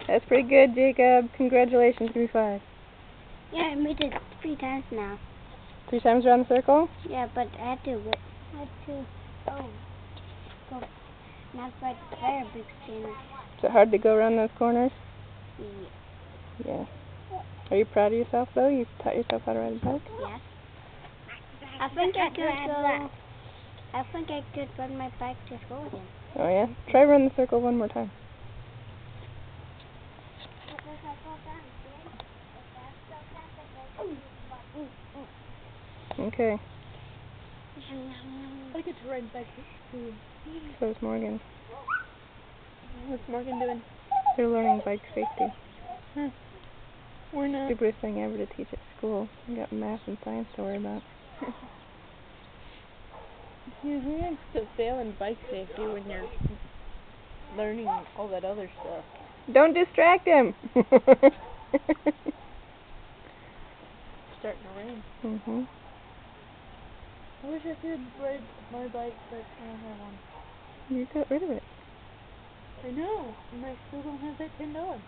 That's pretty good, Jacob. Congratulations, give me 5. Yeah, I made it 3 times now. 3 times around the circle? Yeah, but I had to go not quite very big spin. Is it hard to go around those corners? Yeah. Yeah. Are you proud of yourself, though? You taught yourself how to ride a bike? Yes. I think I could ride my bike to school again. Oh, yeah? Try run the circle one more time. Okay. I get to ride bike too. So is Morgan. What's Morgan doing? They're learning bike safety. Huh. We're not. Stupidest thing ever to teach at school. You got math and science to worry about. Who wants to fail in bike safety when you're learning all that other stuff? Don't distract him! It's starting to rain. Mhm. I wish I could ride my bike, but I don't have one. You got rid of it. I know, and I still don't have that $10.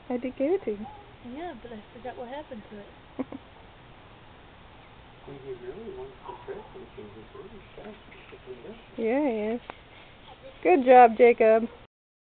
I did give it to you. Yeah, but I forgot what happened to it. He really wants to trick and he's really sharp. Yeah, he is. Good job, Jacob.